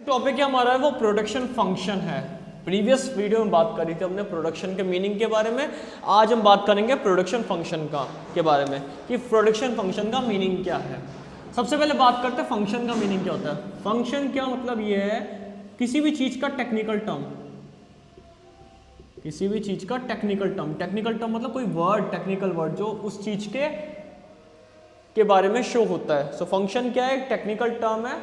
Topic हमारा है वो प्रोडक्शन फंक्शन है। प्रीवियस वीडियो में बात करी थी हमने प्रोडक्शन के मीनिंग के बारे में। आज हम बात करेंगे प्रोडक्शन फंक्शन के बारे में कि प्रोडक्शन फंक्शन का मीनिंग क्या है। सबसे पहले बात करते हैं फंक्शन का मीनिंग क्या होता है। फंक्शन क्या मतलब ये है किसी भी चीज का टेक्निकल टर्म, किसी भी चीज का टेक्निकल टर्म। टेक्निकल टर्म मतलब कोई वर्ड, टेक्निकल वर्ड जो उस चीज के बारे में शो होता है। सो फंक्शन क्या है, एक टेक्निकल टर्म है।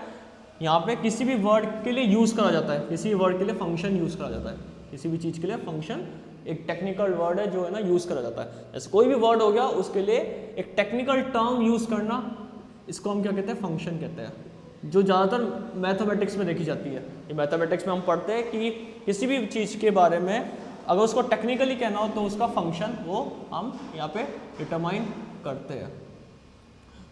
यहाँ पे किसी भी वर्ड के लिए यूज करा जाता है, किसी भी वर्ड के लिए फंक्शन यूज करा जाता है। किसी भी चीज के लिए फंक्शन एक टेक्निकल वर्ड है जो है ना यूज करा जाता है। जैसे कोई भी वर्ड हो गया उसके लिए एक टेक्निकल टर्म यूज करना, इसको हम क्या कहते हैं, फंक्शन कहते हैं, जो ज़्यादातर मैथमेटिक्स में देखी जाती है। ये मैथमेटिक्स में हम पढ़ते हैं कि किसी भी चीज़ के बारे में अगर उसको टेक्निकली कहना हो तो उसका फंक्शन वो हम यहाँ पे डिटरमाइन करते हैं।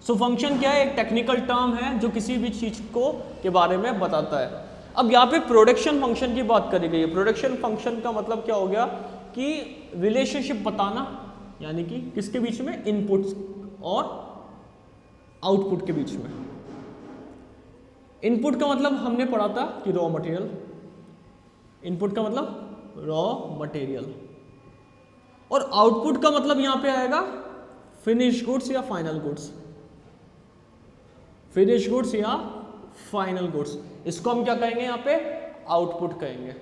सो फंक्शन क्या है, एक टेक्निकल टर्म है जो किसी भी चीज़ को के बारे में बताता है। अब यहाँ पे प्रोडक्शन फंक्शन की बात करी गई है। प्रोडक्शन फंक्शन का मतलब क्या हो गया कि रिलेशनशिप बताना, यानी कि किसके बीच में, इनपुट्स और आउटपुट के बीच में। इनपुट का मतलब हमने पढ़ा था कि रॉ मटेरियल, इनपुट का मतलब रॉ मटेरियल, और आउटपुट का मतलब यहां पे आएगा फिनिश गुड्स या फाइनल गुड्स, फिनिश गुड्स या फाइनल गुड्स। इसको हम क्या कहेंगे, यहाँ पे आउटपुट कहेंगे।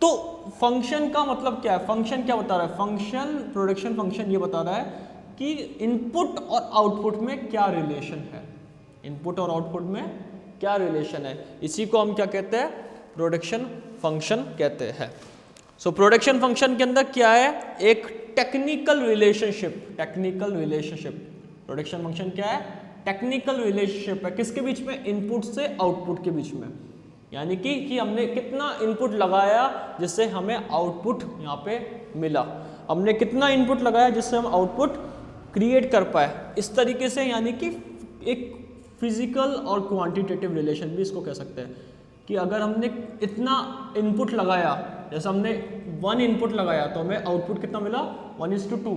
तो फंक्शन का मतलब क्या है, फंक्शन क्या बता रहा है, फंक्शन, प्रोडक्शन फंक्शन ये बता रहा है कि इनपुट और आउटपुट में क्या रिलेशन है, इनपुट और आउटपुट में क्या रिलेशन है। इसी को हम क्या कहते हैं, प्रोडक्शन फंक्शन कहते हैं। सो प्रोडक्शन फंक्शन के अंदर क्या है, एक technical relationship, technical relationship. Production function क्या है, टेक्निकल रिलेशनशिप है, किसके बीच में, इनपुट से आउटपुट के बीच में। यानी कि हमने कितना इनपुट लगाया जिससे हमें आउटपुट यहाँ पे मिला, हमने कितना इनपुट लगाया जिससे हम आउटपुट क्रिएट कर पाए, इस तरीके से। यानी कि एक फिजिकल और क्वांटिटेटिव रिलेशन भी इसको कह सकते हैं कि अगर हमने इतना इनपुट लगाया, जैसे हमने 1 इनपुट लगाया तो हमें आउटपुट कितना मिला, 1:2।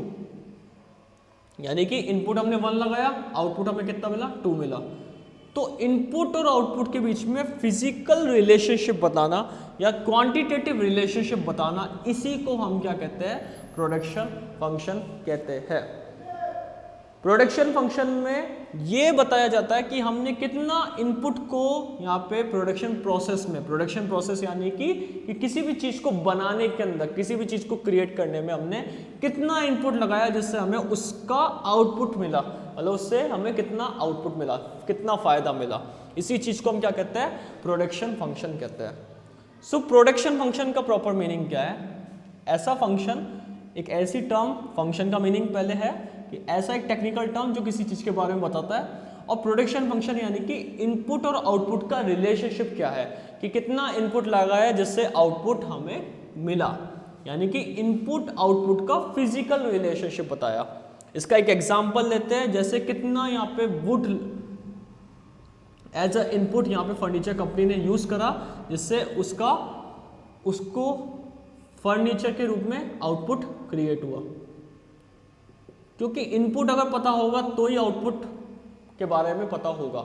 यानी कि इनपुट हमने 1 लगाया, आउटपुट हमें कितना मिला, 2 मिला। तो इनपुट और आउटपुट के बीच में फिजिकल रिलेशनशिप बताना या क्वांटिटेटिव रिलेशनशिप बताना, इसी को हम क्या कहते हैं, प्रोडक्शन फंक्शन कहते हैं। प्रोडक्शन फंक्शन में ये बताया जाता है कि हमने कितना इनपुट को यहाँ पे प्रोडक्शन प्रोसेस में, प्रोडक्शन प्रोसेस यानी कि किसी भी चीज़ को बनाने के अंदर, किसी भी चीज़ को क्रिएट करने में हमने कितना इनपुट लगाया जिससे हमें उसका आउटपुट मिला, मतलब उससे हमें कितना आउटपुट मिला, कितना फ़ायदा मिला। इसी चीज़ को हम क्या कहते हैं, प्रोडक्शन फंक्शन कहते हैं। सो प्रोडक्शन फंक्शन का प्रॉपर मीनिंग क्या है, ऐसा फंक्शन, एक ऐसी टर्म, फंक्शन का मीनिंग पहले है कि ऐसा एक टेक्निकल टर्म जो किसी चीज़ के बारे में बताता है, और प्रोडक्शन फंक्शन यानी कि इनपुट और आउटपुट का रिलेशनशिप क्या है, कि कितना इनपुट लगाया जिससे आउटपुट हमें मिला, यानी कि इनपुट आउटपुट का फिजिकल रिलेशनशिप बताया। इसका एक एग्जांपल लेते हैं, जैसे कितना यहाँ पे वुड एज अ इनपुट यहाँ पे फर्नीचर कंपनी ने यूज़ करा जिससे उसको फर्नीचर के रूप में आउटपुट क्रिएट हुआ। क्योंकि इनपुट अगर पता होगा तो ही आउटपुट के बारे में पता होगा,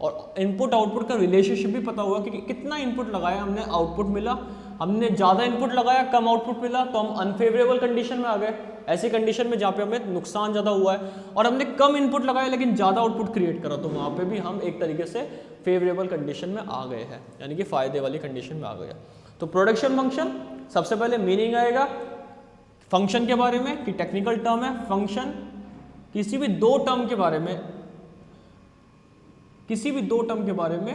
और इनपुट आउटपुट का रिलेशनशिप भी पता होगा कि कितना इनपुट लगाया हमने, आउटपुट मिला। हमने ज़्यादा इनपुट लगाया, कम आउटपुट मिला, तो हम अनफेवरेबल कंडीशन में आ गए, ऐसी कंडीशन में जहाँ पे हमें नुकसान ज़्यादा हुआ है। और हमने कम इनपुट लगाया लेकिन ज़्यादा आउटपुट क्रिएट करा, तो वहाँ पे भी हम एक तरीके से फेवरेबल कंडीशन में आ गए हैं, यानी कि फ़ायदे वाली कंडीशन में आ गए। तो प्रोडक्शन फंक्शन, सबसे पहले मीनिंग आएगा फंक्शन के बारे में कि टेक्निकल टर्म है। फंक्शन किसी भी दो टर्म के बारे में, किसी भी दो टर्म के बारे में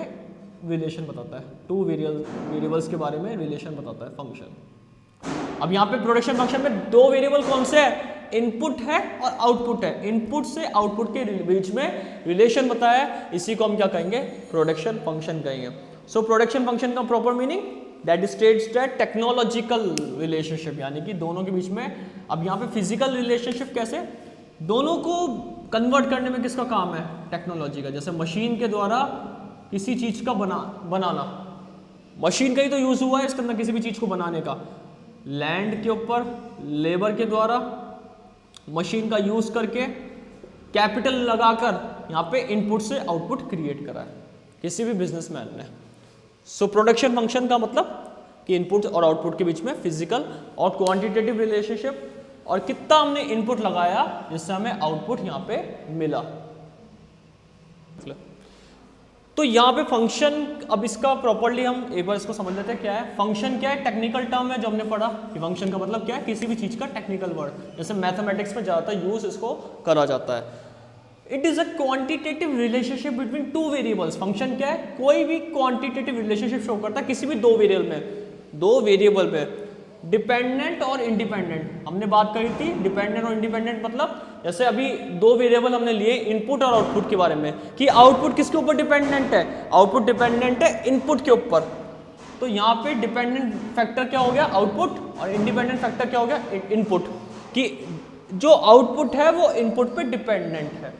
रिलेशन बताता है, 2 वेरिएबल्स के बारे में रिलेशन बताता है फंक्शन। अब यहाँ पे प्रोडक्शन फंक्शन में 2 वेरिएबल कौन से है, इनपुट है और आउटपुट है। इनपुट से आउटपुट के बीच में रिलेशन बताया है, इसी को हम क्या कहेंगे, प्रोडक्शन फंक्शन कहेंगे। सो प्रोडक्शन फंक्शन का proper meaning that states that technological relationship, यानी कि दोनों के बीच में। अब यहाँ पे फिजिकल रिलेशनशिप कैसे, दोनों को कन्वर्ट करने में किसका काम है, टेक्नोलॉजी का। जैसे मशीन के द्वारा किसी चीज़ का बनाना, मशीन का ही तो यूज़ हुआ है इसके अंदर किसी भी चीज़ को बनाने का। लैंड के ऊपर लेबर के द्वारा मशीन का यूज़ करके कैपिटल लगाकर यहाँ पे इनपुट से आउटपुट क्रिएट करा है किसी भी बिजनेसमैन ने। सो प्रोडक्शन फंक्शन का मतलब कि इनपुट और आउटपुट के बीच में फिजिकल और क्वांटिटेटिव रिलेशनशिप, और कितना हमने इनपुट लगाया जिससे हमें आउटपुट यहाँ पे मिला। तो यहाँ पे फंक्शन, अब इसका प्रॉपर्ली हम एक बार इसको समझ लेते हैं क्या है फंक्शन। क्या है? टेक्निकल टर्म है जो हमने पढ़ा कि फंक्शन का मतलब क्या है, किसी भी चीज का टेक्निकल वर्ड, जैसे मैथमेटिक्स में ज्यादातर यूज इसको करा जाता है। It is a quantitative relationship between two variables. Function क्या है? कोई भी क्वांटिटेटिव रिलेशनशिप शो करता है किसी भी दो वेरिएबल में, डिपेंडेंट और इंडिपेंडेंट। हमने बात करी थी डिपेंडेंट और इंडिपेंडेंट मतलब, जैसे अभी दो वेरिएबल हमने लिए इनपुट और आउटपुट के बारे में, कि आउटपुट किसके ऊपर डिपेंडेंट है? आउटपुट डिपेंडेंट है इनपुट के ऊपर। तो यहाँ पे डिपेंडेंट फैक्टर क्या हो गया? आउटपुट, और इंडिपेंडेंट फैक्टर क्या हो गया? इनपुट। कि जो आउटपुट है वो इनपुट पे डिपेंडेंट है।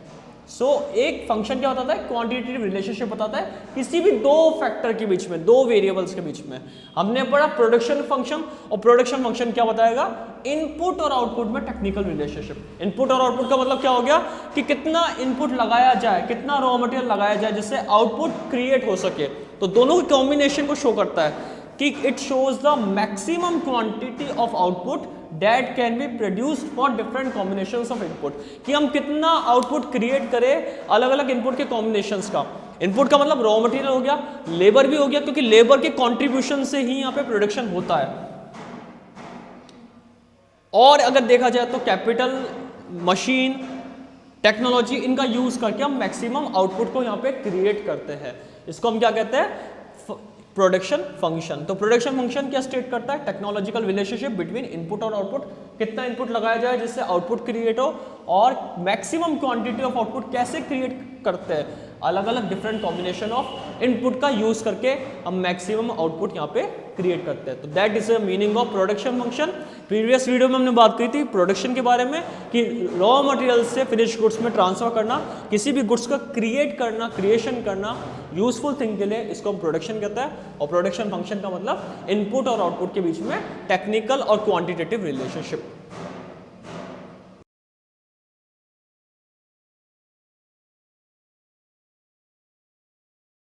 सो एक फंक्शन क्या बताता है? क्वांटिटेटिव रिलेशनशिप बताता है किसी भी दो फैक्टर के बीच में, दो वेरिएबल्स के बीच में। हमने पढ़ा प्रोडक्शन फंक्शन, और प्रोडक्शन फंक्शन क्या बताएगा? इनपुट और आउटपुट में टेक्निकल रिलेशनशिप। इनपुट और आउटपुट का मतलब क्या हो गया कि कितना इनपुट लगाया जाए, कितना रॉ मटेरियल लगाया जाए जिससे आउटपुट क्रिएट हो सके। तो दोनों के कॉम्बिनेशन को शो करता है कि it shows the maximum quantity of output that can be produced for different combinations of input, कि हम कितना आउटपुट क्रिएट करें अलग अलग इनपुट के कॉम्बिनेशंस का। इनपुट का मतलब रॉ मटेरियल हो गया, लेबर भी हो गया, क्योंकि लेबर के कंट्रीब्यूशन से ही यहाँ पे प्रोडक्शन होता है। और अगर देखा जाए तो कैपिटल, मशीन, टेक्नोलॉजी, इनका यूज करके हम मैक्सिमम आउटपुट को यहाँ पे क्रिएट करते हैं। इसको हम क्या कहते हैं? Production function. तो प्रोडक्शन फंक्शन क्या स्टेट करता है? टेक्नोलॉजिकल रिलेशनशिप बिटवीन इनपुट और आउटपुट। कितना इनपुट लगाया जाए जिससे आउटपुट क्रिएट हो, और मैक्सिमम क्वांटिटी ऑफ आउटपुट कैसे क्रिएट करते हैं? अलग अलग डिफरेंट कॉम्बिनेशन ऑफ इनपुट का यूज करके हम मैक्सिमम आउटपुट यहाँ पे क्रिएट करते हैं। तो that is the meaning of production function. Previous video में हमने बात करी थी प्रोडक्शन के बारे में, कि रॉ मटेरियल से फिनिश गुड्स में ट्रांसफर करना, किसी भी गुड्स का क्रिएट करना, क्रिएशन करना यूजफुल थिंग के लिए, इसको हम प्रोडक्शन कहते हैं। और प्रोडक्शन फंक्शन का मतलब इनपुट और आउटपुट के बीच में टेक्निकल और क्वांटिटेटिव रिलेशनशिप।